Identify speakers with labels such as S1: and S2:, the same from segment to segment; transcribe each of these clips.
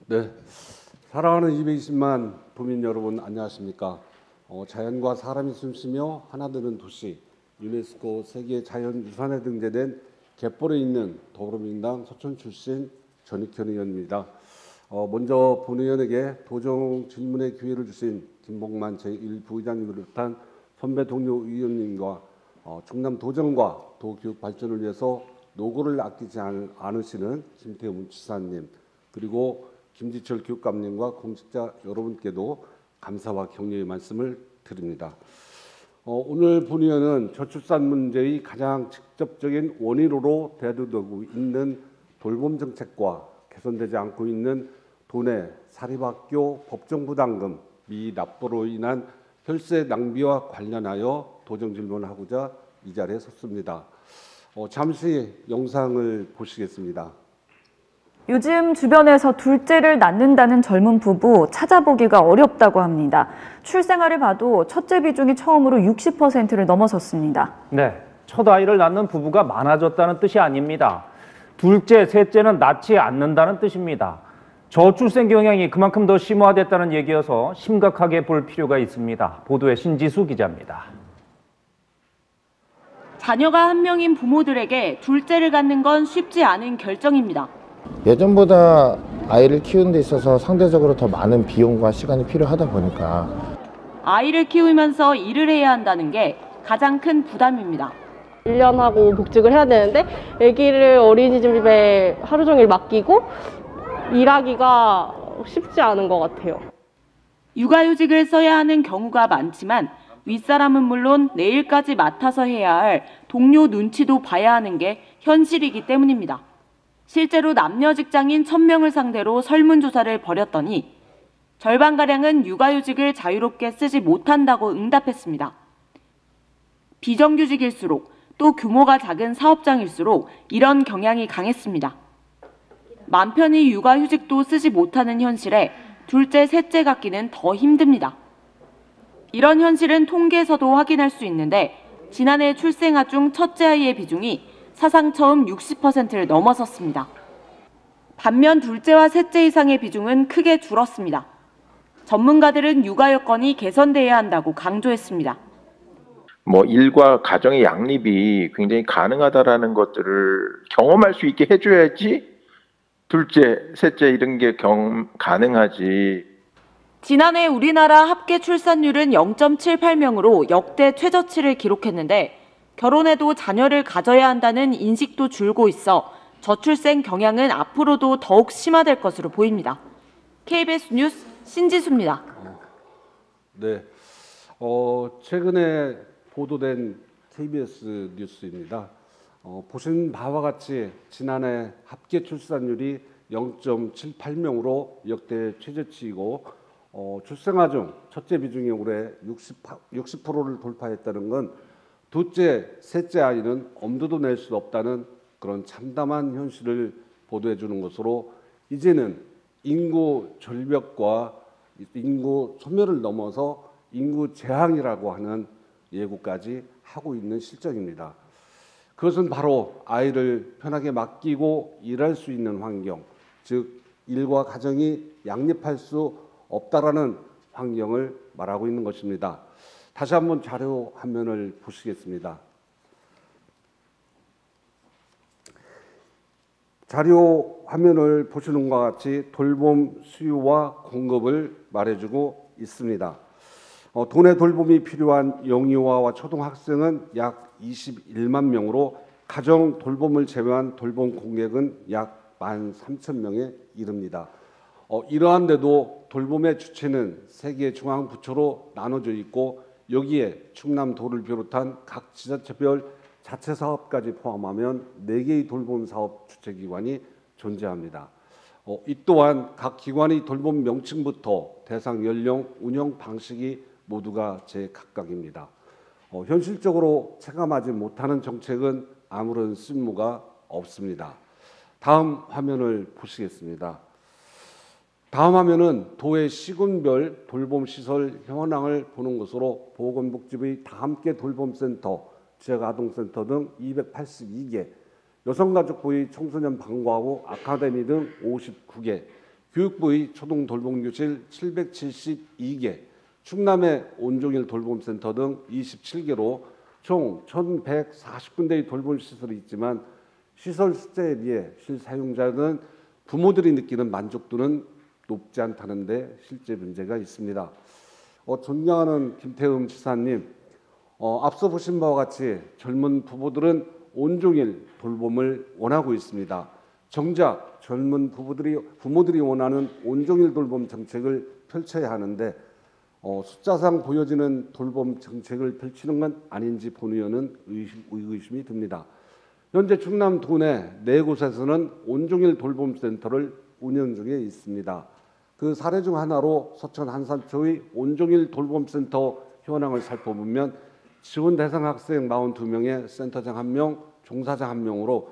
S1: 네, 사랑하는 220만 도민 여러분 안녕하십니까? 자연과 사람이 숨쉬며 하나 되는 도시, 유네스코 세계 자연유산에 등재된 갯벌에 있는 더불어민주당 서촌 출신 전익현 의원입니다. 먼저 본 의원에게 도정 질문의 기회를 주신 김봉만 제1부의장님을 비롯한 선배 동료 의원님과 충남 도정과 도교육 발전을 위해서 노고를 아끼지 않으시는 김태훈 지사님, 그리고 김지철 교육감님과 공직자 여러분께도 감사와 격려의 말씀을 드립니다. 오늘 본 의원은 저출산 문제의 가장 직접적인 원인으로 대두되고 있는 돌봄 정책과 개선되지 않고 있는 도내 사립학교 법정 부담금 미납부로 인한 혈세 낭비와 관련하여 도정 질문을 하고자 이 자리에 섰습니다. 잠시 영상을 보시겠습니다.
S2: 요즘 주변에서 둘째를 낳는다는 젊은 부부 찾아보기가 어렵다고 합니다. 출생아를 봐도 첫째 비중이 처음으로 60%를 넘어섰습니다.
S3: 네, 첫 아이를 낳는 부부가 많아졌다는 뜻이 아닙니다. 둘째, 셋째는 낳지 않는다는 뜻입니다. 저출생 경향이 그만큼 더 심화됐다는 얘기여서 심각하게 볼 필요가 있습니다. 보도에 신지수 기자입니다.
S4: 자녀가 한 명인 부모들에게 둘째를 갖는 건 쉽지 않은 결정입니다.
S5: 예전보다 아이를 키우는 데 있어서 상대적으로 더 많은 비용과 시간이 필요하다 보니까
S4: 아이를 키우면서 일을 해야 한다는 게 가장 큰 부담입니다.
S6: 1년 하고 복직을 해야 되는데 아기를 어린이집에 하루 종일 맡기고 일하기가 쉽지 않은 것 같아요.
S4: 육아휴직을 써야 하는 경우가 많지만 윗사람은 물론 내일까지 맡아서 해야 할 동료 눈치도 봐야 하는 게 현실이기 때문입니다. 실제로 남녀 직장인 1000명을 상대로 설문조사를 벌였더니 절반가량은 육아휴직을 자유롭게 쓰지 못한다고 응답했습니다. 비정규직일수록 또 규모가 작은 사업장일수록 이런 경향이 강했습니다. 맘 편히 육아휴직도 쓰지 못하는 현실에 둘째, 셋째 갖기는 더 힘듭니다. 이런 현실은 통계에서도 확인할 수 있는데 지난해 출생아 중 첫째 아이의 비중이 사상 처음 60%를 넘어섰습니다. 반면 둘째와 셋째 이상의 비중은 크게 줄었습니다. 전문가들은 육아 여건이 개선돼야 한다고 강조했습니다.
S7: 일과 가정의 양립이 굉장히 가능하다라는 것들을 경험할 수 있게 해줘야지 둘째, 셋째 이런 게 가능하지.
S4: 지난해 우리나라 합계 출산율은 0.78명으로 역대 최저치를 기록했는데 결혼해도 자녀를 가져야 한다는 인식도 줄고 있어 저출생 경향은 앞으로도 더욱 심화될 것으로 보입니다. KBS 뉴스 신지수입니다.
S1: 네, 최근에 보도된 KBS 뉴스입니다. 보신 바와 같이 지난해 합계 출산율이 0.78명으로 역대 최저치이고 출생아 중 첫째 비중이 올해 60%를 돌파했다는 건 둘째, 셋째 아이는 엄두도 낼 수 없다는 그런 참담한 현실을 보도해 주는 것으로 이제는 인구 절벽과 인구 소멸을 넘어서 인구 재앙이라고 하는 예고까지 하고 있는 실정입니다. 그것은 바로 아이를 편하게 맡기고 일할 수 있는 환경, 즉 일과 가정이 양립할 수 없다라는 환경을 말하고 있는 것입니다. 다시 한번 자료 화면을 보시겠습니다. 자료 화면을 보시는 것과 같이 돌봄 수요와 공급을 말해주고 있습니다. 도내 돌봄이 필요한 영유아와 초등학생은 약 21만 명으로 가정 돌봄을 제외한 돌봄 공객은 약 13,000명에 이릅니다. 이러한데도 돌봄의 주체는 세 개의 중앙부처로 나눠져 있고 여기에 충남도를 비롯한 각 지자체별 자체사업까지 포함하면 4개의 돌봄사업 주체기관이 존재합니다. 이 또한 각 기관의 돌봄 명칭부터 대상 연령, 운영 방식이 모두가 제각각입니다. 현실적으로 체감하지 못하는 정책은 아무런 쓸모가 없습니다. 다음 화면을 보시겠습니다. 다음 화면은 도의 시군별 돌봄시설 현황을 보는 것으로 보건복지부의 다함께 돌봄센터, 지역아동센터 등 282개, 여성가족부의 청소년 방과후 아카데미 등 59개, 교육부의 초등돌봄교실 772개, 충남의 온종일 돌봄센터 등 27개로 총 1,140군데의 돌봄시설이 있지만 시설 숫자에 비해 실사용자는 부모들이 느끼는 만족도는 높지 않다는 데 실제 문제가 있습니다. 존경하는 김태흠 지사님, 앞서 보신 바와 같이 젊은 부부들은 온종일 돌봄을 원하고 있습니다. 정작 젊은 부모들이 원하는 온종일 돌봄 정책을 펼쳐야 하는데 숫자상 보여지는 돌봄 정책을 펼치는 건 아닌지 본 의원은 의구심이 듭니다. 현재 충남 도내 4곳에서는 온종일 돌봄센터를 운영 중에 있습니다. 그 사례 중 하나로 서천 한산초의 온종일 돌봄센터 현황을 살펴보면 지원 대상 학생 42명에 센터장 1명, 종사장 1명으로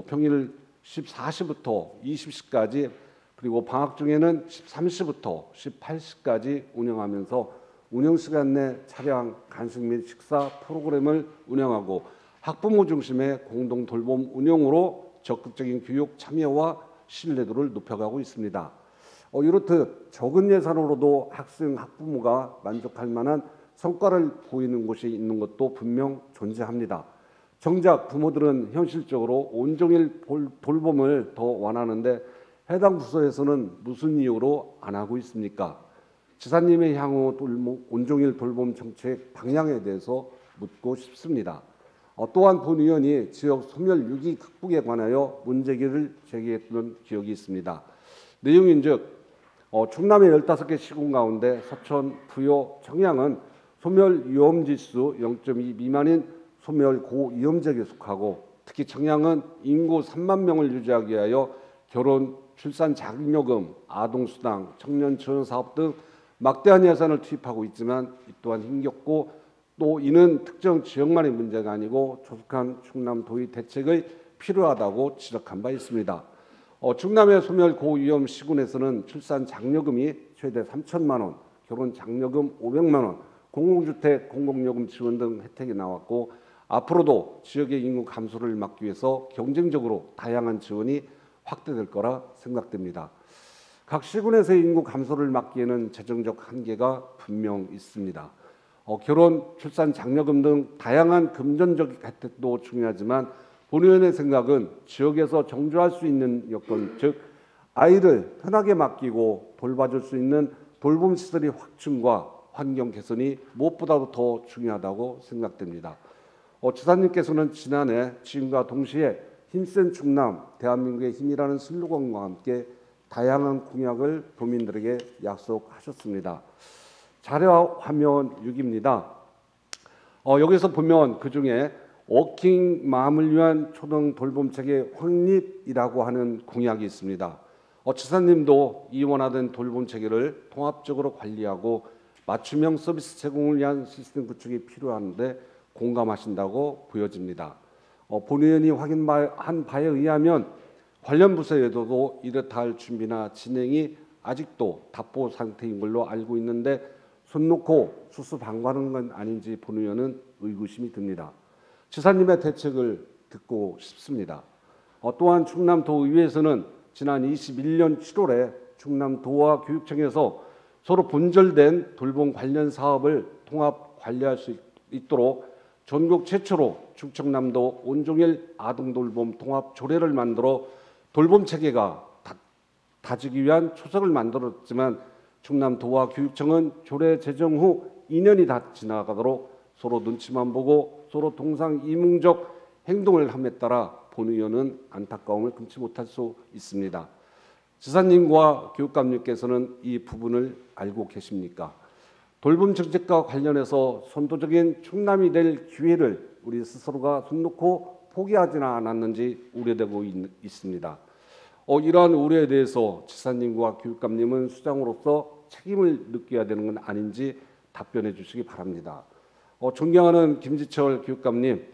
S1: 평일 14시부터 20시까지 그리고 방학 중에는 13시부터 18시까지 운영하면서 운영시간 내 차량, 간식 및 식사 프로그램을 운영하고 학부모 중심의 공동 돌봄 운영으로 적극적인 교육 참여와 신뢰도를 높여가고 있습니다. 이렇듯 적은 예산으로도 학생, 학부모가 만족할 만한 성과를 보이는 곳이 있는 것도 분명 존재합니다. 정작 부모들은 현실적으로 온종일 돌봄을 더 원하는데 해당 부서에서는 무슨 이유로 안 하고 있습니까? 지사님의 향후 온종일 돌봄 정책 방향에 대해서 묻고 싶습니다. 또한 본 의원이 지역 소멸 위기 극복에 관하여 문제기를 제기했던 기억이 있습니다. 내용인즉 충남의 15개 시군 가운데 서천, 부여, 청양은 소멸 위험지수 0.2 미만인 소멸 고위험 지역에 속하고 특히 청양은 인구 3만 명을 유지하기 위하여 결혼, 출산 자격요금, 아동수당, 청년 지원 사업 등 막대한 예산을 투입하고 있지만 이 또한 힘겹고 또 이는 특정 지역만의 문제가 아니고 조속한 충남도의 대책이 필요하다고 지적한 바 있습니다. 충남의 소멸 고위험 시군에서는 출산 장려금이 최대 3천만 원, 결혼 장려금 500만 원, 공공주택 공공요금 지원 등 혜택이 나왔고 앞으로도 지역의 인구 감소를 막기 위해서 경쟁적으로 다양한 지원이 확대될 거라 생각됩니다. 각 시군에서의 인구 감소를 막기에는 재정적 한계가 분명 있습니다. 결혼, 출산 장려금 등 다양한 금전적 혜택도 중요하지만 본 의원의 생각은 지역에서 정주할 수 있는 여건, 즉 아이를 편하게 맡기고 돌봐줄 수 있는 돌봄시설의 확충과 환경 개선이 무엇보다도 더 중요하다고 생각됩니다. 지사님께서는 지난해 지금과 동시에 힘센 충남, 대한민국의 힘이라는 슬로건과 함께 다양한 공약을 도민들에게 약속하셨습니다. 자료 화면 6입니다. 여기서 보면 그중에 워킹 맘을 위한 초등 돌봄체계 확립이라고 하는 공약이 있습니다. 지사님도 이원화된 돌봄체계를 통합적으로 관리하고 맞춤형 서비스 제공을 위한 시스템 구축이 필요한데 공감하신다고 보여집니다. 본 의원이 확인한 바에 의하면 관련 부서에서도 이렇다 할 준비나 진행이 아직도 답보 상태인 걸로 알고 있는데 손 놓고 수수방관하는 건 아닌지 본 의원은 의구심이 듭니다. 지사님의 대책을 듣고 싶습니다. 또한 충남도의회에서는 지난 21년 7월에 충남도와 교육청에서 서로 분절된 돌봄 관련 사업을 통합 관리할 수 있도록 전국 최초로 충청남도 온종일 아동돌봄 통합 조례를 만들어 돌봄 체계가 다지기 위한 초석을 만들었지만 충남도와 교육청은 조례 제정 후 2년이 다 지나가도록 서로 눈치만 보고 서로 동상이몽적 행동을 함에 따라 본 의원은 안타까움을 금치 못할 수 있습니다. 지사님과 교육감님께서는 이 부분을 알고 계십니까? 돌봄 정책과 관련해서 선도적인 충남이 될 기회를 우리 스스로가 손 놓고 포기하지는 않았는지 우려되고 있습니다. 이러한 우려에 대해서 지사님과 교육감님은 수장으로서 책임을 느껴야 되는 건 아닌지 답변해 주시기 바랍니다. 존경하는 김지철 교육감님,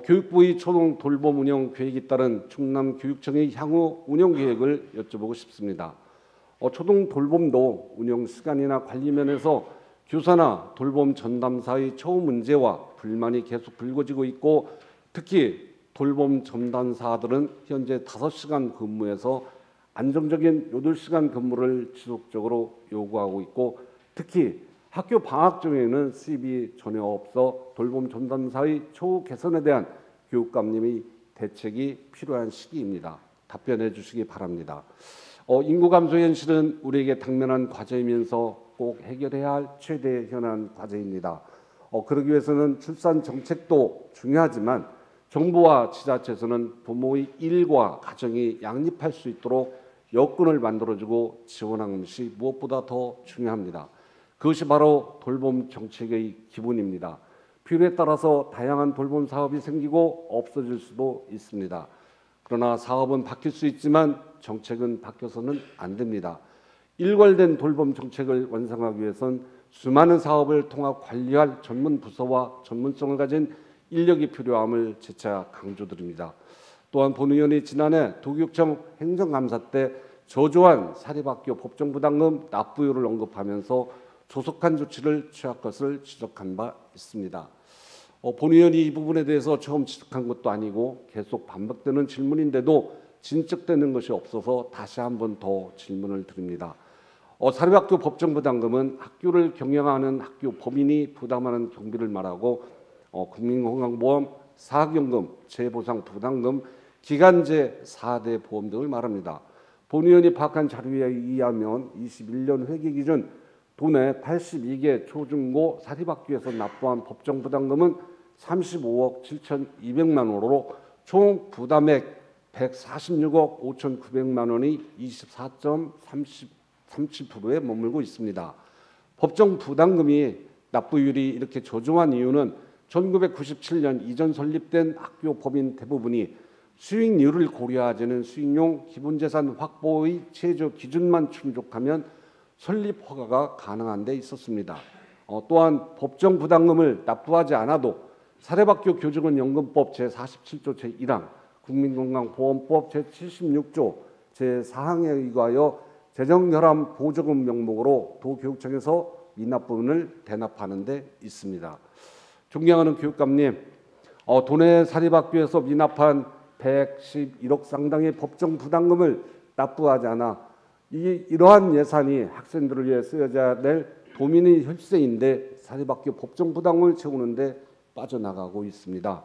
S1: 교육부의 초등 돌봄 운영 계획에 따른 충남교육청의 향후 운영 계획을 여쭤보고 싶습니다. 초등 돌봄도 운영 시간이나 관리 면에서 교사나 돌봄 전담사의 처우 문제와 불만이 계속 불거지고 있고 특히 돌봄 전담사들은 현재 5시간 근무해서 안정적인 8시간 근무를 지속적으로 요구하고 있고, 특히 학교 방학 중에는 수입이 전혀 없어 돌봄 전담사의 처우 개선에 대한 교육감님의 대책이 필요한 시기입니다. 답변해 주시기 바랍니다. 인구 감소 현실은 우리에게 당면한 과제이면서 꼭 해결해야 할 최대 현안 과제입니다. 그러기 위해서는 출산 정책도 중요하지만 정부와 지자체에서는 부모의 일과 가정이 양립할 수 있도록 여건을 만들어주고 지원하는 것이 무엇보다 더 중요합니다. 그것이 바로 돌봄 정책의 기본입니다. 필요에 따라서 다양한 돌봄 사업이 생기고 없어질 수도 있습니다. 그러나 사업은 바뀔 수 있지만 정책은 바뀌어서는 안 됩니다. 일괄된 돌봄 정책을 완성하기 위해선 수많은 사업을 통합 관리할 전문 부서와 전문성을 가진 인력이 필요함을 재차 강조드립니다. 또한 본 의원이 지난해 도교육청 행정감사 때 저조한 사립학교 법정부담금 납부율을 언급하면서 조속한 조치를 취할 것을 지적한 바 있습니다. 본 의원이 이 부분에 대해서 처음 지적한 것도 아니고 계속 반복되는 질문인데도 진척되는 것이 없어서 다시 한번 더 질문을 드립니다. 사립학교 법정부담금은 학교를 경영하는 학교 법인이 부담하는 경비를 말하고 국민건강보험, 사학연금, 재보상 부담금, 기간제 4대 보험 등을 말합니다. 본 의원이 파악한 자료에 의하면 21년 회계 기준 도내 82개 초중고 사립학교에서 납부한 법정부담금은 35억 7,200만 원으로 총 부담액 146억 5,900만 원이 24.37%에 머물고 있습니다. 법정부담금이 납부율이 이렇게 저조한 이유는 1997년 이전 설립된 학교 법인 대부분이 수익률을 고려하지는 수익용 기본재산 확보의 최저 기준만 충족하면 설립 허가가 가능한 데 있었습니다. 또한 법정 부담금을 납부하지 않아도 사립학교 교직원연금법 제47조 제1항, 국민건강보험법 제76조 제4항에 의거하여 재정결함 보조금 명목으로 도교육청에서 미납분을 대납하는 데 있습니다. 존경하는 교육감님, 도내 사립학교에서 미납한 111억 상당의 법정 부담금을 납부하지 않아 이러한 예산이 학생들을 위해 쓰여져야 될 도민의 혈세인데 사립학교 법정 부담금을 채우는데 빠져나가고 있습니다.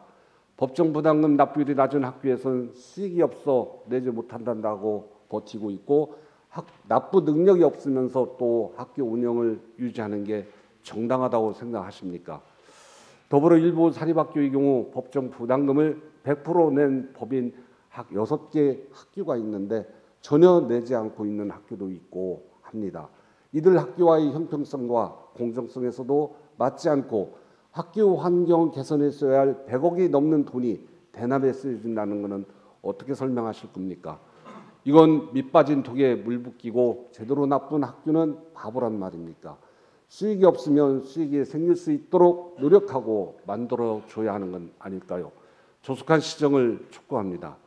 S1: 법정 부담금 납부율이 낮은 학교에서는 수익이 없어 내지 못한다고 버티고 있고 납부 능력이 없으면서 또 학교 운영을 유지하는 게 정당하다고 생각하십니까? 더불어 일부 사립학교의 경우 법정 부담금을 100% 낸 법인 6개 학교가 있는데 전혀 내지 않고 있는 학교도 있고 합니다. 이들 학교와의 형평성과 공정성에서도 맞지 않고 학교 환경 개선에 써야 할 100억이 넘는 돈이 대납에 쓰여진다는 것은 어떻게 설명하실 겁니까? 이건 밑 빠진 독에 물 붓기고 제대로 나쁜 학교는 바보란 말입니까? 수익이 없으면 수익이 생길 수 있도록 노력하고 만들어줘야 하는 건 아닐까요? 조속한 시정을 촉구합니다.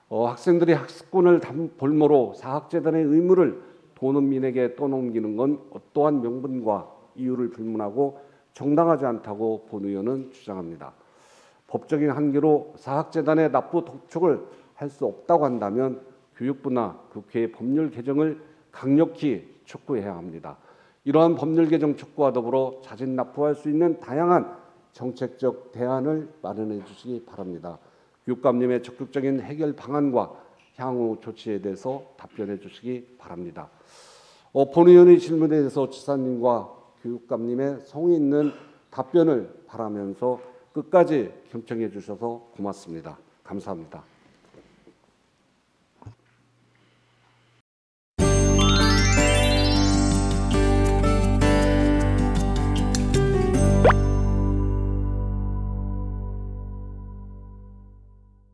S1: 학생들이 학습권을 볼모로 사학재단의 의무를 도농민에게 떠넘기는 건 어떠한 명분과 이유를 불문하고 정당하지 않다고 본 의원은 주장합니다. 법적인 한계로 사학재단의 납부 독촉을 할 수 없다고 한다면 교육부나 국회의 법률 개정을 강력히 촉구해야 합니다. 이러한 법률 개정 촉구와 더불어 자진 납부할 수 있는 다양한 정책적 대안을 마련해 주시기 바랍니다. 교육감님의 적극적인 해결 방안과 향후 조치에 대해서 답변해 주시기 바랍니다. 본 의원의 질문에 대해서 지사님과 교육감님의 성의 있는 답변을 바라면서 끝까지 경청해 주셔서 고맙습니다. 감사합니다.